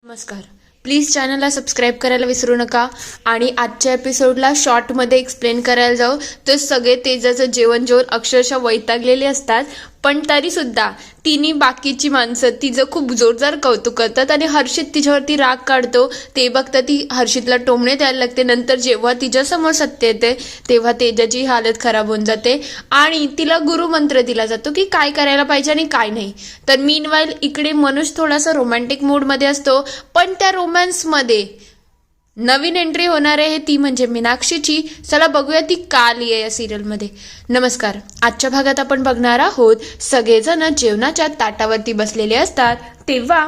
नमस्कार. प्लीज चॅनलला सबस्क्राईब करायला विसरू नका. आणि आजच्या एपिसोडला शॉर्टमध्ये एक्सप्लेन करायला जाऊ तर सगळे तेजाचं जेवण अक्षरशः वैतागलेले असतात, पण तरीसुद्धा तिने बाकीची माणसं तिचं खूप जोरदार कौतुक करतात आणि हर्षित तिच्यावरती राग काढतो. ते बघता ती हर्षितला टोमणे द्यायला लागते. नंतर जेव्हा तिच्यासमोर सत्य येते तेव्हा तेजाची हालत खराब होऊन जाते आणि तिला गुरुमंत्र दिला जातो की काय करायला पाहिजे आणि काय नाही. तर मीनवाईल इकडे मनोज थोडासा रोमॅन्टिक मूडमध्ये असतो, पण त्या रोमॅन्समध्ये नवीन एंट्री होणार आहे ती म्हणजे मीनाक्षीची. चला बघूया ती का आली आहे या सिरियलमध्ये. नमस्कार. आजच्या भागात आपण बघणार आहोत सगळेजण जेवणाच्या ताटावरती बसलेले असतात तेव्हा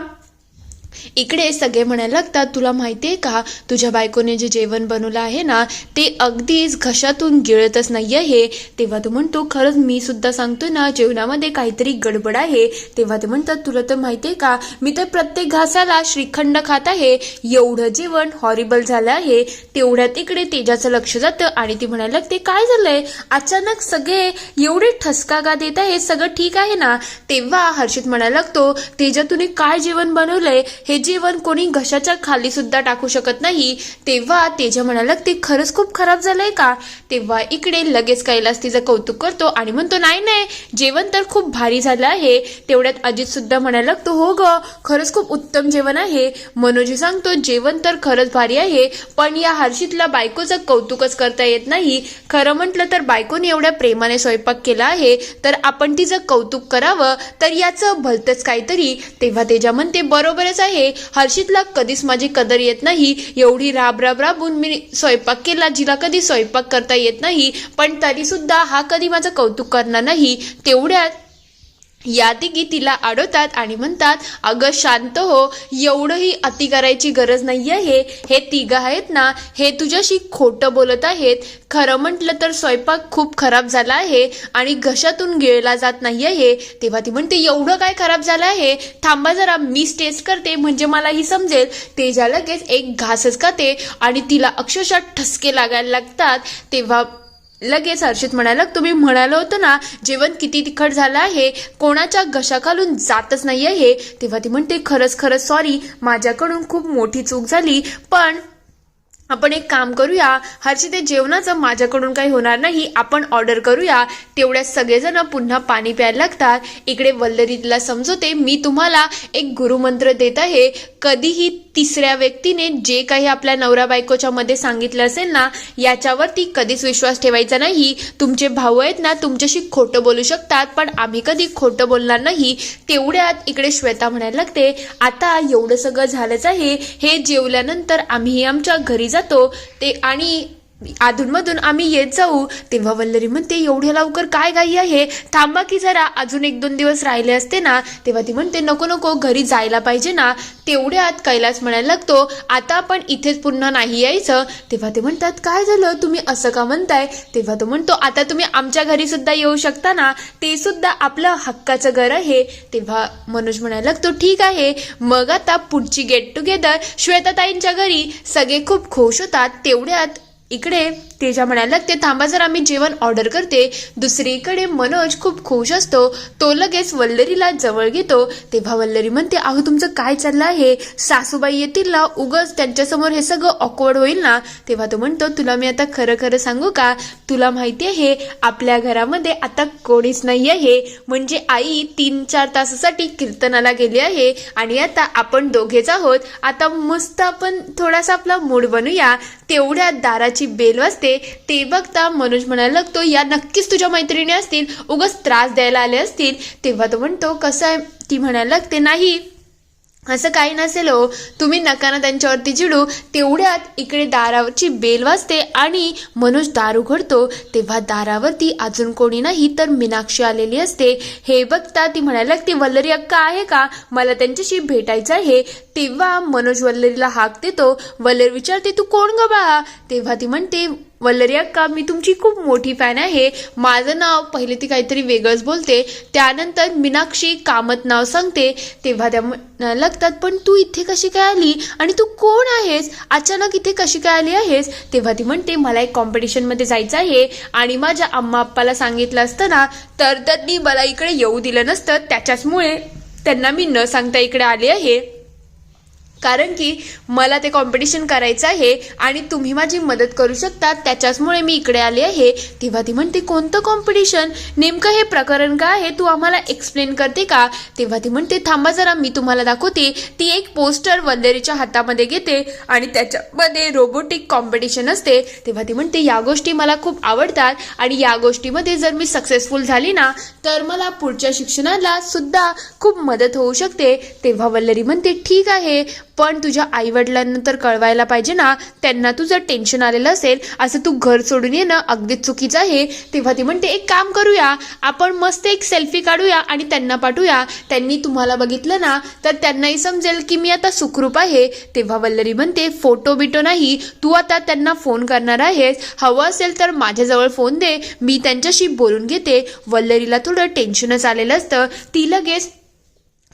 इकडे सगळे म्हणायला लागतात, तुला माहिती आहे का तुझ्या बायकोने जे जेवण बनवलं आहे ना ते अगदीच घशातून गिळतच नाही आहे. तेव्हा तो म्हणतो, खरंच मी सुद्धा सांगतोय ना जेवणामध्ये काहीतरी गडबड आहे. तेव्हा ते म्हणतात, तुला तर माहिती आहे का मी तर प्रत्येक घासाला श्रीखंड खात आहे, एवढं जेवण हॉरिबल झालं आहे. तेवढ्यात इकडे तेजाचं लक्ष जातं आणि ती म्हणायला लागते, काय झालंय अचानक सगळे एवढे ठसका का देत आहे, सगळं ठीक आहे ना. तेव्हा हर्षित म्हणायला लागतो, तेजा तुने काय जेवण बनवलंय, हे जेवण कोणी घशाच्या खाली सुद्धा टाकू शकत नाही. तेव्हा तेजा म्हणायला ते खरंच खूप खराब झालंय का. तेव्हा इकडे लगेच कैलास तिचं कौतुक करतो आणि म्हणतो, नाही नाही जेवण तर खूप भारी झालं आहे. तेवढ्यात अजित सुद्धा म्हणायला लागतो, हो ग खरंच खूप उत्तम जेवण आहे. मनोजी सांगतो, जेवण तर खरंच भारी आहे, पण या हर्षितला बायकोचं कौतुकच करता येत नाही. खरं म्हटलं तर बायकोने एवढ्या प्रेमाने स्वयंपाक केला आहे तर आपण तिचं कौतुक करावं, तर याचं भलतंच काहीतरी. तेव्हा तेजा म्हणते, बरोबरच आहे, हर्षितला कधीच माझी कदर येत नाही. एवढी राबून मी स्वयंपाक केला, जिला कधी स्वयंपाक करता येत नाही, पण तरी सुद्धा हा कधी माझं कौतुक करणार नाही. तेवढ्यात या तिघी तिला अडवतात आणि म्हणतात, अगं शांत हो, एवढंही अति करायची गरज नाही आहे. हे तिघं आहेत ना हे तुझ्याशी खोटं बोलत आहेत. खरं म्हटलं तर स्वयंपाक खूप खराब झाला आहे आणि घशातून गिळला जात नाही आहे. तेव्हा ती म्हणते, एवढं काय खराब झालं आहे, थांबा जरा मी टेस्ट करते म्हणजे मलाही समजेल. तेजा लगेच एक घासच खाते आणि तिला अक्षरशः ठसके लागायला लागतात. तेव्हा लगेच हर्षित म्हणायला, तुम्ही म्हणालं होतं ना जेवण किती तिखट झालं आहे, कोणाच्या घशाखालून जातच नाही आहे. तेव्हा ती म्हणते, खरंच सॉरी, माझ्याकडून खूप मोठी चूक झाली, पण आपण एक काम करूया हर्षित, जेवणाचं माझ्याकडून काही होणार नाही, आपण ऑर्डर करूया. तेवढ्यात सगळेजण पुन्हा पाणी प्यायला लागतात. इकडे वल्लरीला समजवते, मी तुम्हाला एक गुरुमंत्र देत आहे, कधीही तिसऱ्या व्यक्तीने जे काही आपल्या नवरा बायकोच्या मध्ये सांगितलं असेल ना याच्यावरती कधीच विश्वास ठेवायचा नाही. तुमचे भाऊ आहेत ना तुमच्याशी खोटं बोलू शकतात, पण आम्ही कधी खोटं बोलणार नाही. तेवढ्यात इकडे श्वेता म्हणायला लागते, आता एवढं सगळं झालंच आहे, हे जेवल्यानंतर आम्ही आमच्या घरी जातो ते आणि अधूनमधून आम्ही येत जाऊ. तेव्हा वल्लरी म्हणते, एवढ्या लवकर काय घाई आहे, थांबा की जरा, अजून 1-2 दिवस राहिले असते ना. तेव्हा ती म्हणते, नको घरी जायला पाहिजे ना. तेवढ्यात कैलास म्हणायला लागतो, आता आपण इथेच पुन्हा नाही यायचं. तेव्हा ते म्हणतात, काय झालं तुम्ही असं का म्हणताय. तेव्हा तो म्हणतो, आता तुम्ही आमच्या घरी सुद्धा येऊ शकता ना, ते सुद्धा आपलं हक्काचं घर आहे. तेव्हा मनोज म्हणायला लागतो, ठीक आहे मग आता पुढची गेट टुगेदर श्वेताताईंच्या घरी. सगळे खूप खुश होतात. तेवढ्यात इकडे तेजा म्हणायला लागते, थांबा जर आम्ही जेवण ऑर्डर करते. दुसरीकडे मनोज खूप खुश असतो, तो लगेच वल्लरीला जवळ घेतो. तेव्हा वल्लरी म्हणते, अहो तुमचं काय चाललं आहे, सासूबाई येतील ना, उगच त्यांच्यासमोर हे सगळं ऑकवर्ड होईल ना. तेव्हा तो म्हणतो, तुला मी आता खरं सांगू का, तुला माहिती आहे आपल्या घरामध्ये आता कोणीच नाही आहे, म्हणजे आई 3-4 तासासाठी कीर्तनाला गेली आहे आणि आता आपण दोघेच आहोत. आता मस्त आपण थोडासा आपला मूड बनूया. तेवढ्या दाराची बेल वाजते. ते बघता मनोज म्हणायला लागतो, या नक्कीच तुझ्या मैत्रिणी असतील, उगाच त्रास द्यायला आले असतील. तेव्हा तो म्हणतो, कसं आहे. ती म्हणायला लागते, नाही असं काही नसेल हो, तुम्ही नका ना त्यांच्यावरती चिडू. तेवढ्यात इकडे दारावरची बेल वाजते आणि मनोज दार उघडतो. तेव्हा दारावरती अजून कोणी नाही तर मीनाक्षी आलेली असते. हे बघता ती म्हणायला लागते, वल्लरी अक्का आहे का, मला त्यांच्याशी भेटायचं आहे. तेव्हा मनोज वल्लरीला हाक देतो. वल्लरी विचारते, तू कोण ग बाळा. तेव्हा ती म्हणते, वल्लरी अक्का मी तुमची खूप मोठी फॅन आहे, माझं नाव, पहिले ती काहीतरी वेगळंच बोलते, त्यानंतर मीनाक्षी कामत नाव सांगते. तेव्हा त्या लागतात, पण तू इथे कशी काय आली आणि तू कोण आहेस, अचानक इथे कशी काय आली आहेस. तेव्हा ती म्हणते, मला एक कॉम्पिटिशनमध्ये जायचं आहे आणि माझ्या अम्मा अप्पाला सांगितलं असतं ना तर त्यांनी मला इकडे येऊ दिलं नसतं, त्याच्याचमुळे त्यांना मी न सांगता इकडे आले आहे. कारण की मला ते कॉम्पिटिशन करायचं आहे आणि तुम्ही माझी मदत करू शकता, त्याच्याचमुळे मी इकडे आले आहे. तेव्हा ती म्हणते, कोणतं कॉम्पिटिशन, नेमकं हे प्रकरण काय आहे, तू आम्हाला एक्सप्लेन करते का? तेव्हा ती म्हणते, थांबा जरा, मी तुम्हाला दाखवते. ती एक पोस्टर वल्लरीच्या हातामध्ये घेते आणि त्याच्यामध्ये रोबोटिक कॉम्पिटिशन असते. तेव्हा ती म्हणते, या गोष्टी मला खूप आवडतात आणि या गोष्टीमध्ये जर मी सक्सेसफुल झाली ना तर मला पुढच्या शिक्षणाला सुद्धा खूप मदत होऊ शकते. तेव्हा वल्लरी म्हणते, ठीक आहे, पण तुझ्या आईवडिलांना तर कळवायला पाहिजे ना, त्यांना तुझं टेन्शन आलेलं असेल, असं तू घर सोडून येणं अगदीच चुकीचं आहे. तेव्हा ती म्हणते, एक काम करूया, आपण मस्त एक सेल्फी काढूया आणि त्यांना पाठवूया. त्यांनी तुम्हाला बघितलं ना तर त्यांनाही समजेल की मी आता सुखरूप आहे. तेव्हा वल्लरी म्हणते, फोटो बिटो नाही, तू आता त्यांना फोन करणार आहेस, हवं असेल तर माझ्याजवळ फोन दे, मी त्यांच्याशी बोलून घेते. वल्लरीला थोडं टेन्शनच आलेलं असतं. ती लगेच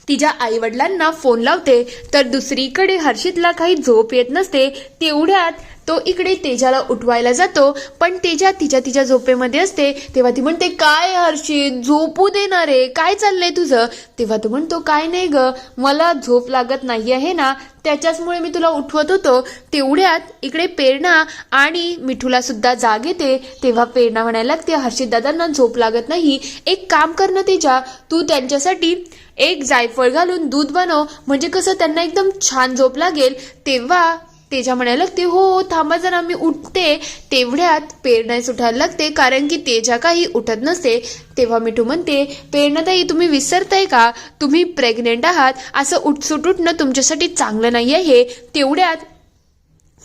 तिच्या आईवडिलांना फोन लावते. तर दुसरीकडे हर्षितला काही झोप येत नसते. तेवढ्यात तो इकडे तेजाला उठवायला जातो, पण तेजा तिच्या झोपेमध्ये असते. तेव्हा ती म्हणते, काय हर्षित, झोपू देणार आहे, काय चाललंय तुझं? तेव्हा तो म्हणतो, काय नाही ग, मला झोप लागत नाही आहे ना, त्याच्याचमुळे मी तुला उठवत होतो. तेवढ्यात इकडे प्रेरणा आणि मिठूला सुद्धा जाग येते. तेव्हा प्रेरणा म्हणायला लागते, हर्षित दादांना झोप लागत नाही, एक काम कर ना तेजा, तू त्यांच्यासाठी एक जायफळ घालून दूध बनव, म्हणजे कसं त्यांना एकदम छान झोप लागेल. तेव्हा तेजा म्हणायला लागते, हो थांबा जरा, मी उठते. तेवढ्यात प्रेरणाच उठायला लागते, कारण की तेजा काही उठत नसते. तेव्हा मिठू म्हणते, प्रेरणाताई तुम्ही विसरताय का, तुम्ही प्रेग्नेंट आहात, असं उठसूट उठणं तुमच्यासाठी चांगलं नाही आहे. तेवढ्यात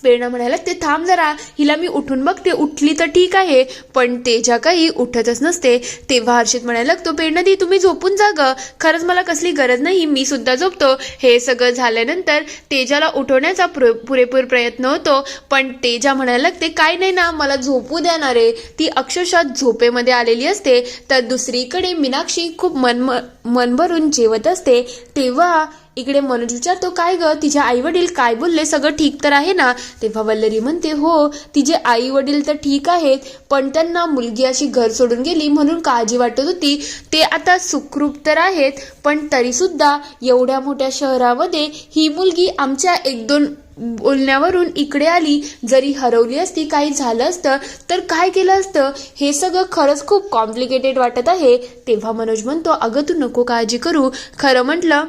प्रेरणा म्हणायला, ते थांब जरा, हिला मी उठून बघते, उठली तर ठीक आहे. पण तेजा काही उठतच नसते. तेव्हा हर्षित म्हणायला लागतो, प्रेरणा दी तुम्ही झोपून जा ग, खरंच मला कसली गरज नाही, मी सुद्धा झोपतो. हे सगळं झाल्यानंतर तेजाला उठवण्याचा पुरेपूर प्रयत्न होतो, पण तेजा म्हणायला लागते, काय नाही ना, मला झोपू देणार आहे. ती अक्षरशः झोपेमध्ये आलेली असते. तर दुसरीकडे मीनाक्षी खूप मन भरून जेवत असते. तेव्हा इकडे मनोज विचारतो, काय ग, तिचे आई वडील काय बोलले, सगळं ठीक तर आहे ना? तेव्हा वल्लरी म्हणते, हो तिचे आई वडील तर ठीक आहेत, पण त्यांना मुलगी अशी घर सोडून गेली म्हणून काळजी वाटत होती. ते आता सुखरूप तर आहेत, पण तरी सुद्धा एवढ्या मोठ्या शहरामध्ये ही मुलगी आमच्या 1-2 बोलण्यावरून इकडे आली, जरी हरवली असती, काही झालं असतं तर काय केलं असतं? हे सगळं खरंच खूप कॉम्प्लिकेटेड वाटत आहे. तेव्हा मनोज म्हणतो, अगं तू नको काळजी करू, खरं म्हटलं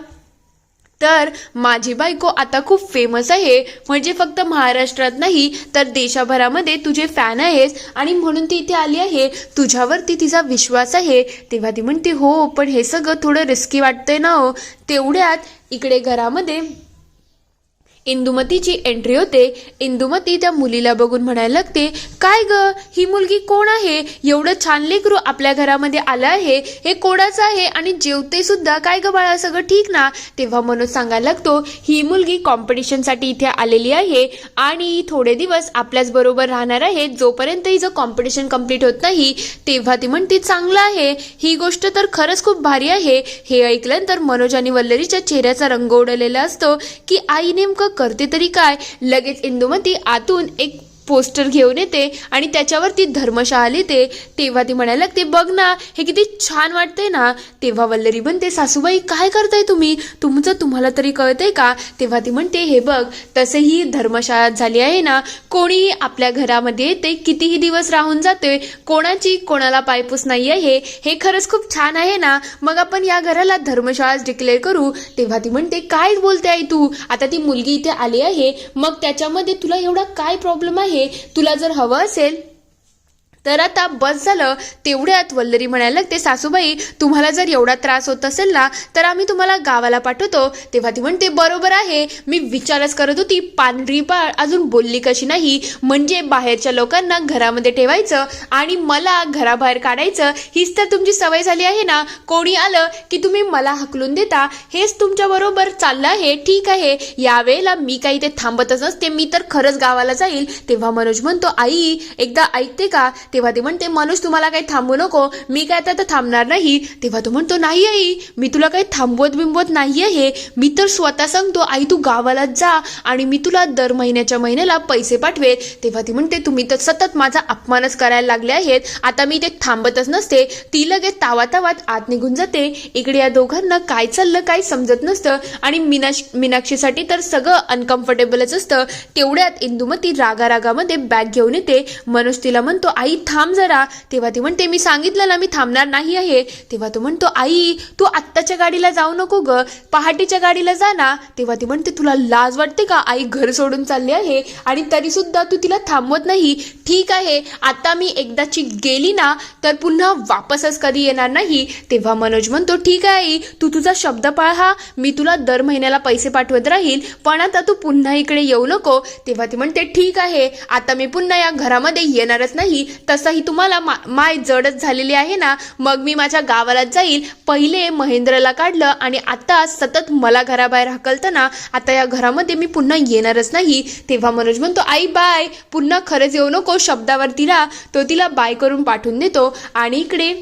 तर माझी बायको आता खूप फेमस आहे, म्हणजे फक्त महाराष्ट्रात नाही तर देशाभरामध्ये तुझे फॅन आहेस आणि म्हणून ती इथे आली आहे, तुझ्यावरती तिचा विश्वास आहे. तेव्हा ती म्हणते, हो पण हे सगळं थोडं रिस्की वाटतंय ना हो. तेवढ्यात इकडे घरामध्ये इंदुमतीची एंट्री होते. इंदुमती त्या मुलीला बघून म्हणायला लागते, काय ग, ही मुलगी कोण आहे? एवढं छान लेकरू आपल्या घरामध्ये आलं आहे, हे कोणाचं आहे आणि जेवते सुद्धा, काय ग बाळा, सगळं ठीक ना? तेव्हा मनोज सांगायला लागतो, ही मुलगी कॉम्पिटिशनसाठी इथे आलेली आहे आणि थोडे दिवस आपल्याच बरोबर राहणार आहे, जोपर्यंत हिचं कॉम्पिटिशन कम्प्लीट होत नाही. तेव्हा ती म्हणते, चांगलं आहे, ही गोष्ट तर खरंच खूप भारी आहे. हे ऐकल्यानंतर मनोज आणि वल्लरीच्या चेहऱ्याचा रंग उडलेला असतो की आई नेमकं करते तरी काय. लगेच इंदुमती आतून एक पोस्टर घेऊन येते आणि त्याच्यावरती धर्मशाळा लिहिते. तेव्हा ती म्हणायला लागते, बघ ना, हे किती छान वाटतंय ना? तेव्हा वल्लरी म्हणते, सासूबाई काय करताय तुम्ही, तुम्हाला तरी कळतंय का? तेव्हा ती म्हणते, हे बघ, तसेही धर्मशाळा झाली आहे ना, कोणीही आपल्या घरामध्ये येते, कितीही दिवस राहून जाते, कोणाची कोणाला पायपूस नाही आहे, हे खरंच खूप छान आहे ना, मग आपण या घराला धर्मशाळाच डिक्लेअर करू. तेव्हा ती म्हणते, काय बोलते आई तू, आता ती मुलगी इथे आली आहे, मग त्याच्यामध्ये तुला एवढा काय प्रॉब्लेम आहे? तुला जर हवं असेल तर आता बस झालं. तेवढ्यात वल्लरी म्हणायला लागते, सासूबाई तुम्हाला जर एवढा त्रास होत असेल ना तर आम्ही तुम्हाला गावाला पाठवतो. तेव्हा ती म्हणते, बरोबर आहे, मी विचारच करत होती, पांढरी पाळ अजून बोलली कशी नाही, म्हणजे बाहेरच्या लोकांना घरामध्ये ठेवायचं आणि मला घराबाहेर काढायचं, हीच तर तुमची सवय झाली आहे ना. कोणी आलं की तुम्ही मला हकलून देता, हेच तुमच्या बरोबर चाललं आहे. ठीक आहे, यावेळेला मी काही ते थांबतच नसते, मी तर खरंच गावाला जाईल. तेव्हा मनोज म्हणतो, आई एकदा ऐकते का? तेव्हा ती म्हणते मनोज तुम्हाला काही थांबू नको, मी काय आता थांबणार नाही. तेव्हा तो म्हणतो नाही आई, मी तुला काही थांबवत बिंबवत नाही आहे, मी तर स्वतः सांगतो आई तू गावाला जा आणि मी तुला दर महिन्याच्या महिन्याला पैसे पाठवेल. तेव्हा ती म्हणते तुम्ही तर सतत माझा अपमानच करायला लागले आहेत, आता मी ते थांबतच नसते. ती लगेच तावातावात आत निघून जाते. इकडे या दोघांना काय चाललं काही समजत नसतं आणि मीनाक्षीसाठी तर सगळं अनकम्फर्टेबलच असतं. तेवढ्यात इंदुमती रागारागामध्ये बॅग घेऊन येते. मनोज तिला म्हणतो आई थांब जरा. तेव्हा ती म्हणते मी सांगितलं ना मी थांबणार नाही आहे. तेव्हा तो म्हणतो आई तू आत्ताच्या गाडीला जाऊ नको ग, पहाटेच्या गाडीला जा ना. तेव्हा ती म्हणते तुला लाज वाटते का, आई घर सोडून चालली आहे आणि तरी सुद्धा तू तिला थांबवत नाही. ठीक आहे आता मी एकदाची गेली ना तर पुन्हा वापसच कधी येणार नाही. तेव्हा मनोज म्हणतो ठीक आहे आई तू तुझा शब्द पाळ, हा मी तुला दर महिन्याला पैसे पाठवत राहील, पण आता तू पुन्हा इकडे येऊ नको. तेव्हा ती म्हणते ठीक आहे आता मी पुन्हा या घरामध्ये येणारच नाही. तसंही तुम्हाला माय जडच झालेली आहे ना, मग मी माझ्या गावालाच जाईल. पहिले महेंद्रला काढलं आणि आता सतत मला घराबाहेर हाकलताना आता या घरामध्ये मी पुन्हा येणारच नाही. तेव्हा मनोज म्हणतो आई बाय, पुन्हा खरंच येऊ नको शब्दावर तिला. तो तिला बाय करून पाठवून देतो आणि इकडे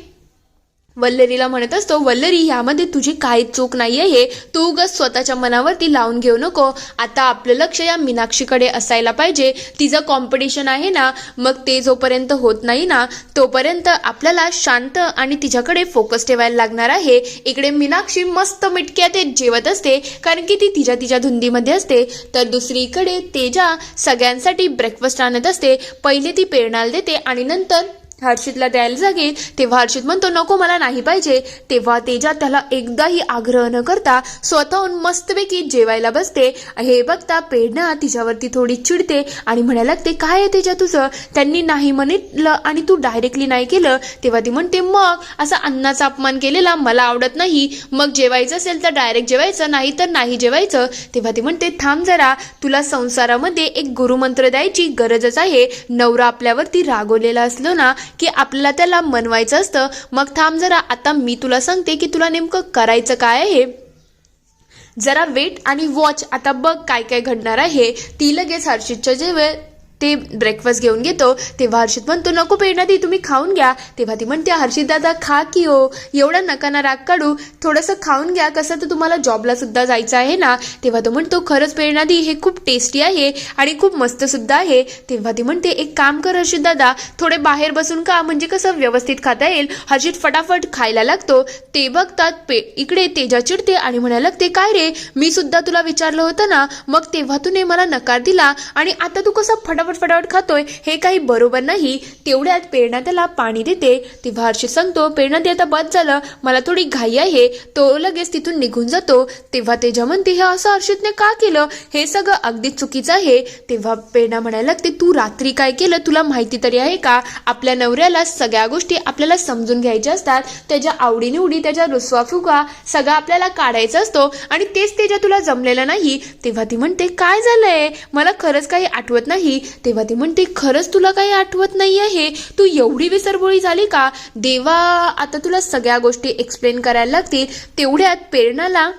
वल्लरीला म्हणत असतो वल्लरी ह्यामध्ये तुझी काहीच चूक नाही आहे, तू उगाच स्वतःच्या मनावरती लावून घेऊ नको. आता आपलं लक्ष या मीनाक्षीकडे असायला पाहिजे. तिचं कॉम्पिटिशन आहे ना, मग ते जोपर्यंत होत नाही ना तोपर्यंत आपल्याला शांत आणि तिच्याकडे फोकस ठेवायला लागणार आहे. इकडे मीनाक्षी मस्त मिटक्यात जेवत असते कारण की ती तिच्या धुंदीमध्ये असते. तर दुसरीकडे तेजा सगळ्यांसाठी ब्रेकफास्ट आणत असते. पहिले ती प्रेरणाला देते आणि नंतर हर्षितला द्यायला जागेल. तेव्हा हर्षित म्हणतो नको मला नाही पाहिजे. तेव्हा तेजा त्याला एकदाही आग्रह न करता स्वतःहून मस्तपैकी जेवायला बसते. हे बघता प्रेरणा तिच्यावरती थोडी चिडते आणि म्हणायला लागते काय आहे तेजा तुझं, त्यांनी नाही म्हणितलं आणि तू डायरेक्टली नाही केलं. तेव्हा ती म्हणते मग असा अन्नाचा अपमान केलेला मला आवडत नाही, मग जेवायचं असेल तर डायरेक्ट जेवायचं, नाही तर नाही जेवायचं. तेव्हा ती म्हणते थांब जरा, तुला संसारामध्ये एक गुरुमंत्र द्यायची गरजच आहे. नवरा आपल्यावरती रागवलेला असलो ना की आपल्याला त्याला मनवायचं असतं. मग थांब जरा, आता मी तुला सांगते की तुला नेमकं करायचं काय आहे. जरा वेट आणि वॉच, आता बघ काय काय घडणार आहे. ती लगेच हर्षितच्या जेवे ते ब्रेकफास्ट घेऊन घेतो. तेव्हा हर्षित म्हणतो नको प्रेरणा दी तुम्ही खाऊन घ्या. तेव्हा ती म्हणते हर्षित दादा खा की हो, एवढा नकाना राग काढू, थोडंसं खाऊन घ्या, कसं तर तुम्हाला जॉबला सुद्धा जायचं आहे ना. तेव्हा तो म्हणतो खरंच प्रेरणा दी हे खूप टेस्टी आहे आणि खूप मस्त सुद्धा आहे. तेव्हा ती म्हणते एक काम कर हर्षित दादा, थोडे बाहेर बसून का, म्हणजे कसं व्यवस्थित खाता येईल. हर्षित फटाफट खायला लागतो. ते बघतात इकडे तेजा चिडते आणि म्हणायला लागते काय रे, मी सुद्धा तुला विचारलं होतं ना, मग तेव्हा तूने मला नकार दिला आणि आता तू कसं फटाफट खातोय, हे काही बरोबर नाही. तेवढ्यात प्रेरणा त्याला पाणी देते. तेव्हा हर्षित सांगतो प्रेरणा दे आता बस झालं, मला थोडी घाई आहे. तो लगेच तिथून निघून जातो. तेव्हा तेजा म्हणते हे असं हर्षितने का केलं, हे सगळं अगदी चुकीचं आहे. तेव्हा प्रेरणा म्हणायला लागते तू रात्री काय केलं तुला माहिती तरी आहे का. आपल्या नवऱ्याला सगळ्या गोष्टी आपल्याला समजून घ्यायच्या असतात, त्याच्या आवडीनिवडी त्याच्या रुसवाफुगा सगळं आपल्याला काढायचं असतो आणि तेच तेजा तुला जमलेलं नाही. तेव्हा ती म्हणते काय झालंय, मला खरंच काही आठवत नाही. तेव्हा ती म्हणते खरंच तुला काही आठवत नाही आहे, तू एवढी विसरबोळी झाली का. देवा, आता तुला सगळ्या गोष्टी एक्सप्लेन करायला लागतील. तेवढ्यात प्रेरणाला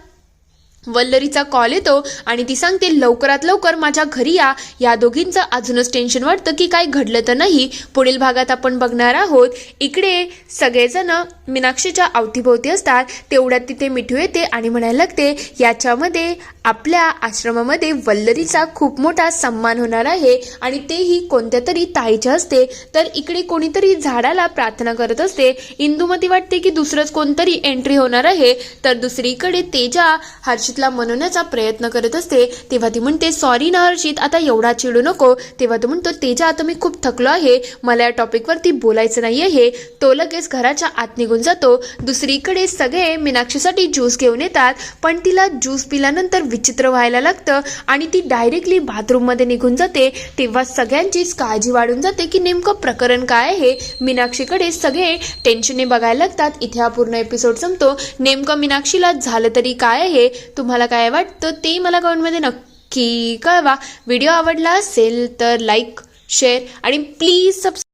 वल्लरीचा कॉल येतो आणि ती सांगते लवकरात लवकर माझ्या घरी या. या दोघींचं अजूनच टेन्शन वाटतं की काय घडलं तर नाही. पुढील भागात आपण बघणार आहोत. इकडे सगळेजण मीनाक्षीच्या अवतीभोवती असतात. तेवढ्यात तिथे मिठू येते आणि म्हणायला लागते याच्यामध्ये आपल्या आश्रमामध्ये वल्लरीचा खूप मोठा सन्मान होणार आहे आणि तेही कोणत्या तरी ताईच्या असते. तर इकडे कोणीतरी झाडाला प्रार्थना करत असते. इंदुमती वाटते की दुसरंच कोणतरी एंट्री होणार आहे. तर दुसरीकडे तेजा हर्षितला मनवण्याचा प्रयत्न करत असते. तेव्हा ती म्हणते सॉरी ना हर्षित, आता एवढा चिडू नको. तेव्हा तो म्हणतो तेजा आता मी खूप थकलो आहे, मला या टॉपिकवरती बोलायचं नाही आहे. तो लगेच घराच्या आत निघून जातो. दुसरीकडे सगळे मीनाक्षीसाठी ज्यूस घेऊन येतात, पण तिला ज्यूस पिल्यानंतर विचित्र व्हायला लागतं आणि ती डायरेक्टली बाथरूममध्ये निघून जाते. तेव्हा सगळ्यांचीच काळजी वाढून जाते की नेमकं प्रकरण काय आहे. मीनाक्षीकडे सगळे टेन्शनने बघायला लागतात. इथे हा पूर्ण एपिसोड संपतो. नेमकं मीनाक्षीला झालं तरी काय आहे, तुम्हाला काय वाटतं ते मला कमेंटमध्ये नक्की कळवा. व्हिडिओ आवडला असेल तर लाईक, शेअर आणि प्लीज सबस्क्राईब